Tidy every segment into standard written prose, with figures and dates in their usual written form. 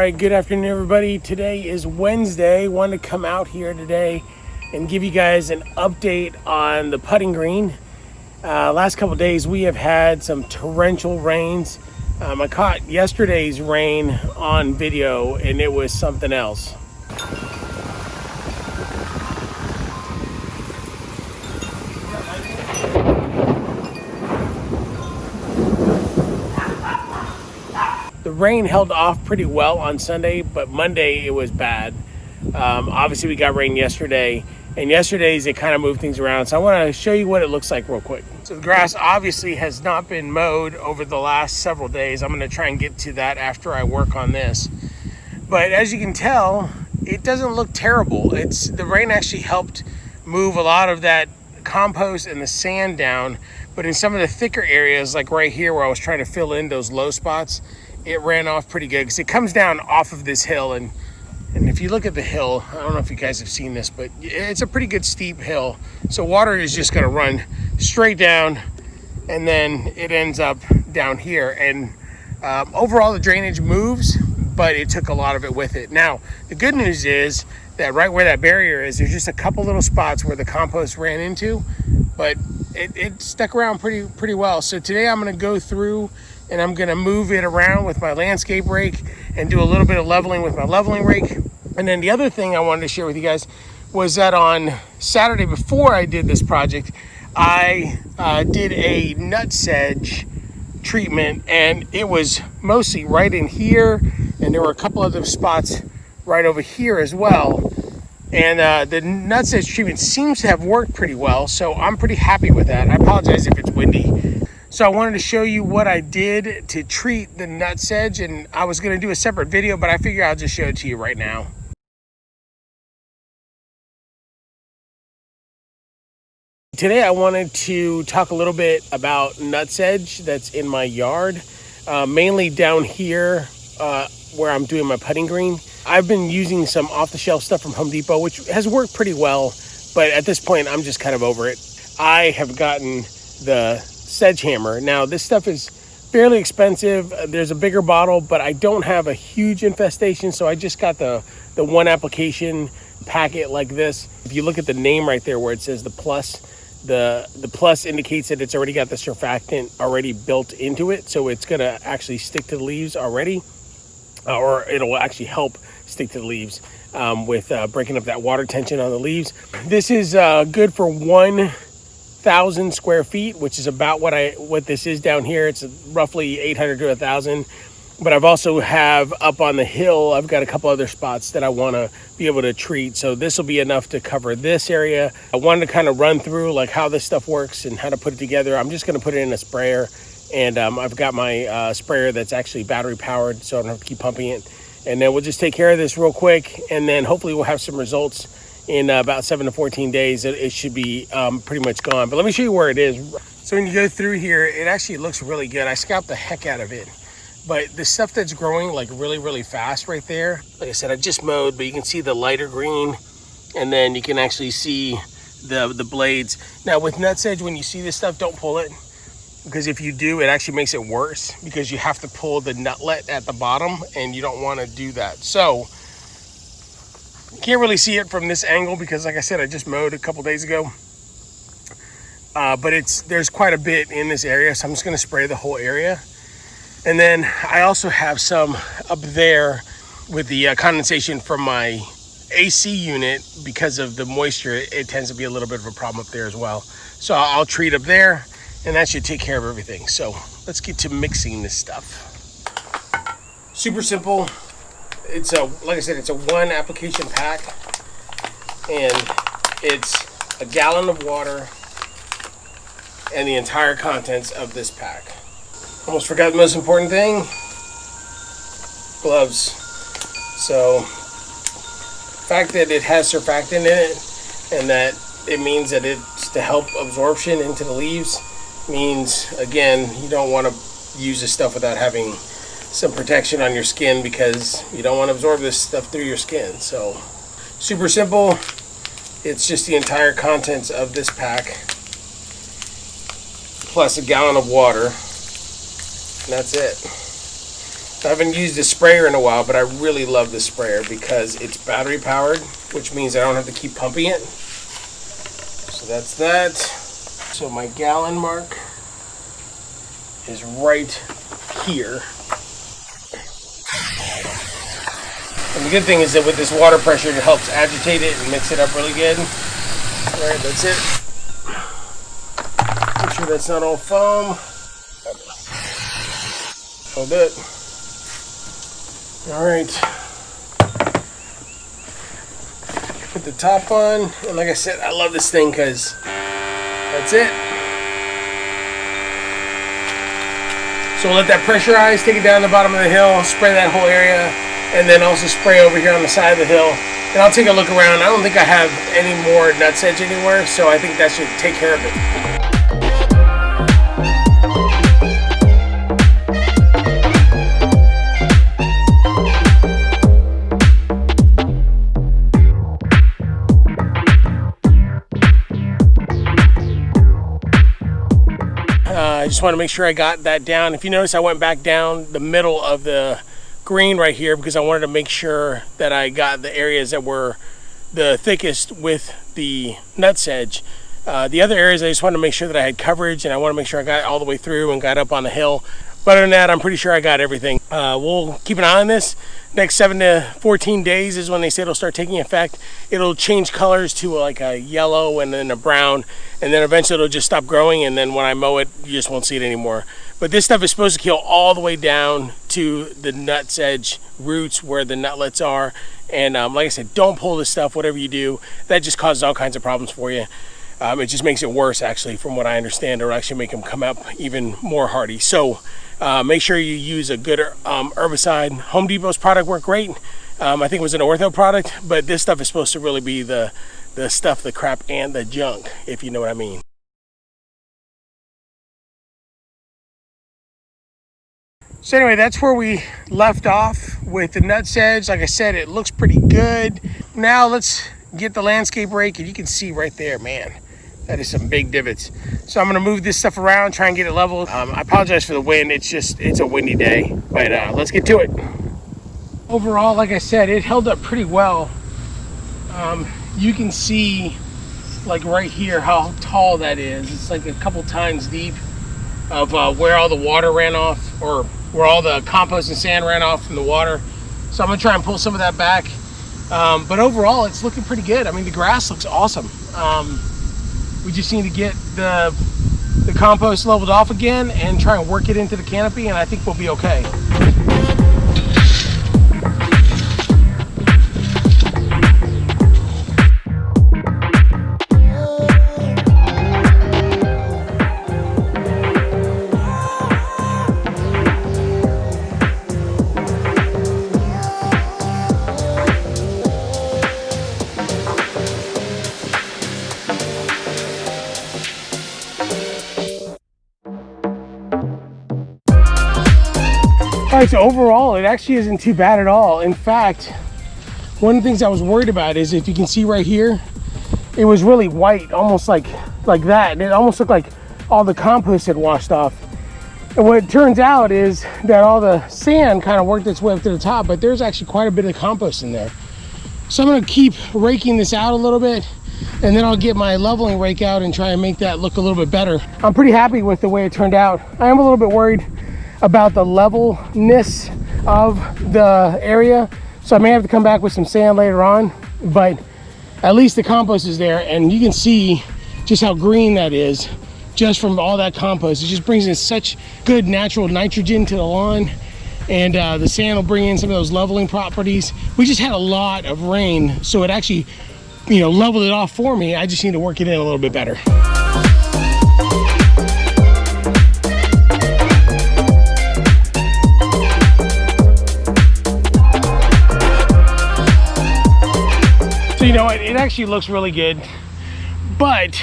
right, good afternoon, everybody. Today is Wednesday. Wanted to come out here today and give you guys an update on the putting green. Last couple of days, we have had some torrential rains. I caught yesterday's rain on video, and it was something else. The rain held off pretty well on Sunday, but Monday it was bad. Obviously, we got rain yesterday, and yesterday's it kind of moved things around. So I want to show you what it looks like real quick. So the grass obviously has not been mowed over the last several days. I'm going to try and get to that after I work on this. But as you can tell, it doesn't look terrible. The rain actually helped move a lot of that compost and the sand down. But in some of the thicker areas, like right here where I was trying to fill in those low spots, it ran off pretty good because it comes down off of this hill. And if you look at the hill, I don't know if you guys have seen this, but it's a pretty good steep hill. So water is just going to run straight down, and then it ends up down here. And overall, the drainage moves, but it took a lot of it with it. Now, the good news is that right where that barrier is, there's just a couple little spots where the compost ran into, but it stuck around pretty well. So today I'm going to go through and I'm going to move it around with my landscape rake and do a little bit of leveling with my leveling rake. And then the other thing I wanted to share with you guys was that on Saturday before I did this project, I did a nutsedge treatment, and it was mostly right in here, and there were a couple other spots right over here as well. And the nutsedge treatment seems to have worked pretty well, so I'm pretty happy with that. I apologize if it's windy. So I wanted to show you what I did to treat the nutsedge, and I was going to do a separate video, but I figure I'll just show it to you right now. Today I wanted to talk a little bit about nutsedge that's in my yard, mainly down here where I'm doing my putting green. I've been using some off-the-shelf stuff from Home Depot, which has worked pretty well, but at this point I'm just kind of over it. I have gotten the SedgeHammer. Now this stuff is fairly expensive. There's a bigger bottle, but I don't have a huge infestation, so I just got the one application packet like this. If you look at the name right there where it says the plus, the plus indicates that it's already got the surfactant already built into it, so it's going to actually stick to the leaves already, or it'll actually help stick to the leaves with breaking up that water tension on the leaves. This is good for 1,000 square feet, which is about what this is down here. It's roughly 800 to 1,000. But I've also have up on the hill, I've got a couple other spots that I want to be able to treat. So this will be enough to cover this area. I wanted to kind of run through like how this stuff works and how to put it together. I'm just going to put it in a sprayer, and I've got my sprayer that's actually battery powered, so I don't have to keep pumping it. And then we'll just take care of this real quick, and then hopefully we'll have some results in about 7 to 14 days. It should be pretty much gone. But let me show you where it is. So when you go through here, it actually looks really good. I scalped the heck out of it. But the stuff that's growing like really fast right there, like I said, I just mowed, but you can see the lighter green, and then you can actually see the blades. Now with nutsedge, when you see this stuff, don't pull it, because if you do, it actually makes it worse because you have to pull the nutlet at the bottom, and you don't want to do that. So you can't really see it from this angle because, like I said, I just mowed a couple days ago. But there's quite a bit in this area, so I'm just going to spray the whole area. And then I also have some up there with the condensation from my AC unit. Because of the moisture, it tends to be a little bit of a problem up there as well. So I'll treat up there, and that should take care of everything. So let's get to mixing this stuff. Super simple. It's like I said, it's a one application pack, and it's a gallon of water and the entire contents of this pack. Almost forgot the most important thing, gloves. So the fact that it has surfactant in it, and that it means that it's to help absorption into the leaves, means, again, you don't want to use this stuff without having some protection on your skin, because you don't want to absorb this stuff through your skin. So super simple. It's just the entire contents of this pack plus a gallon of water, and that's it. I haven't used a sprayer in a while, but I really love the sprayer because it's battery powered, which means I don't have to keep pumping it. So that's that. So my gallon mark is right here. And the good thing is that with this water pressure, it helps agitate it and mix it up really good. All right, that's it. Make sure that's not all foam. Hold it. All right. Put the top on, and like I said, I love this thing because that's it. So we'll let that pressurize, take it down the bottom of the hill, spray that whole area, and then also spray over here on the side of the hill. And I'll take a look around. I don't think I have any more nutsedge anywhere, so I think that should take care of it. I just want to make sure I got that down. If you notice, I went back down the middle of the green right here because I wanted to make sure that I got the areas that were the thickest with the nutsedge. The other areas, I just wanted to make sure that I had coverage, and I want to make sure I got all the way through and got up on the hill. But other than that, I'm pretty sure I got everything. We'll keep an eye on this. Next 7 to 14 days is when they say it'll start taking effect. It'll change colors to like a yellow and then a brown, and then eventually it'll just stop growing, and then when I mow it, you just won't see it anymore. But this stuff is supposed to kill all the way down to the nutsedge roots where the nutlets are. And like I said, don't pull this stuff, whatever you do. That just causes all kinds of problems for you. It just makes it worse, actually, from what I understand. It'll actually make them come up even more hardy. So make sure you use a good herbicide. Home Depot's product worked great. I think it was an ortho product, but this stuff is supposed to really be the stuff, the crap, and the junk, if you know what I mean. So anyway, that's where we left off with the nutsedge. Like I said, it looks pretty good. Now let's get the landscape rake, and you can see right there, man, that is some big divots. So I'm gonna move this stuff around, try and get it leveled. I apologize for the wind. It's a windy day, but let's get to it. Overall, like I said, it held up pretty well. You can see, like right here, how tall that is. It's like a couple times deep of where all the water ran off, or where all the compost and sand ran off from the water. So I'm gonna try and pull some of that back. But overall, it's looking pretty good. I mean, the grass looks awesome. We just need to get the compost leveled off again and try and work it into the canopy, and I think we'll be okay. All right, so overall, it actually isn't too bad at all. In fact, one of the things I was worried about is, if you can see right here, it was really white, almost like that. And it almost looked like all the compost had washed off. And what it turns out is that all the sand kind of worked its way up to the top, but there's actually quite a bit of compost in there. So I'm gonna keep raking this out a little bit, and then I'll get my leveling rake out and try and make that look a little bit better. I'm pretty happy with the way it turned out. I am a little bit worried about the levelness of the area, so I may have to come back with some sand later on, but at least the compost is there, and you can see just how green that is just from all that compost. It just brings in such good natural nitrogen to the lawn, and the sand will bring in some of those leveling properties. We just had a lot of rain, so it actually, you know, leveled it off for me. I just need to work it in a little bit better. So you know what, it actually looks really good, but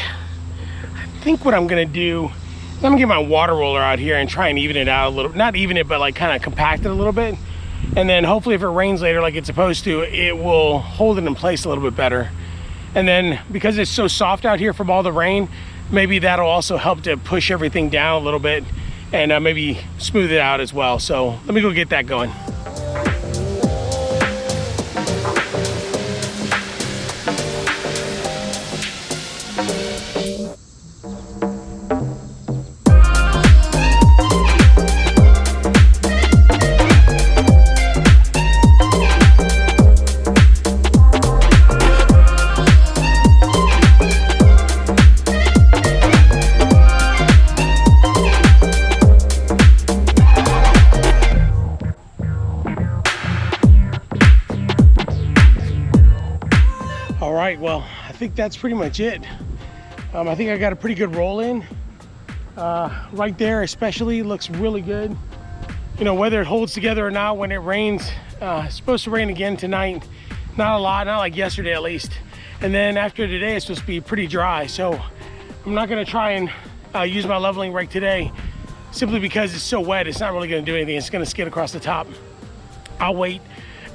I think what I'm gonna do is I'm gonna get my water roller out here and try and even it out a little, not even it, but like kind of compact it a little bit. And then hopefully if it rains later like it's supposed to, it will hold it in place a little bit better. And then because it's so soft out here from all the rain, maybe that'll also help to push everything down a little bit and maybe smooth it out as well. So let me go get that going. All right, well, I think that's pretty much it. I think I got a pretty good roll in. Right there especially looks really good. You know, whether it holds together or not when it rains, it's supposed to rain again tonight. Not a lot, not like yesterday at least. And then after today, it's supposed to be pretty dry. So I'm not gonna try and use my leveling rake today, simply because it's so wet, it's not really gonna do anything. It's gonna skid across the top. I'll wait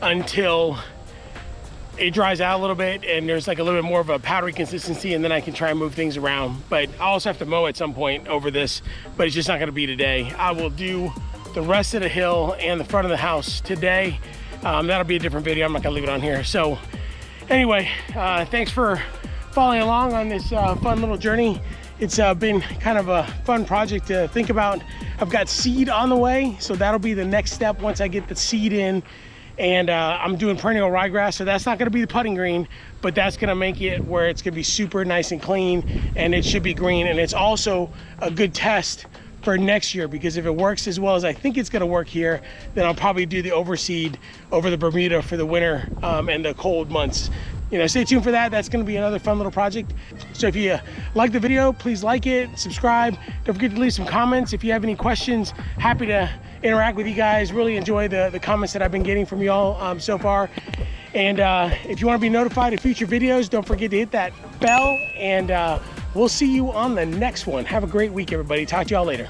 until it dries out a little bit and there's like a little bit more of a powdery consistency, and then I can try and move things around. But I'll also have to mow at some point over this, but it's just not gonna be today. I will do the rest of the hill and the front of the house today. That'll be a different video. I'm not gonna leave it on here. So anyway, thanks for following along on this fun little journey. It's been kind of a fun project to think about. I've got seed on the way, so that'll be the next step once I get the seed in. And I'm doing perennial ryegrass, so that's not gonna be the putting green, but that's gonna make it where it's gonna be super nice and clean, and it should be green. And it's also a good test for next year, because if it works as well as I think it's gonna work here, then I'll probably do the overseed over the Bermuda for the winter and the cold months. You know, stay tuned for that. That's gonna be another fun little project. So if you like the video, please like it, subscribe. Don't forget to leave some comments. If you have any questions, happy to interact with you guys. Really enjoy the comments that I've been getting from y'all so far. And if you wanna be notified of future videos, don't forget to hit that bell, and we'll see you on the next one. Have a great week, everybody. Talk to y'all later.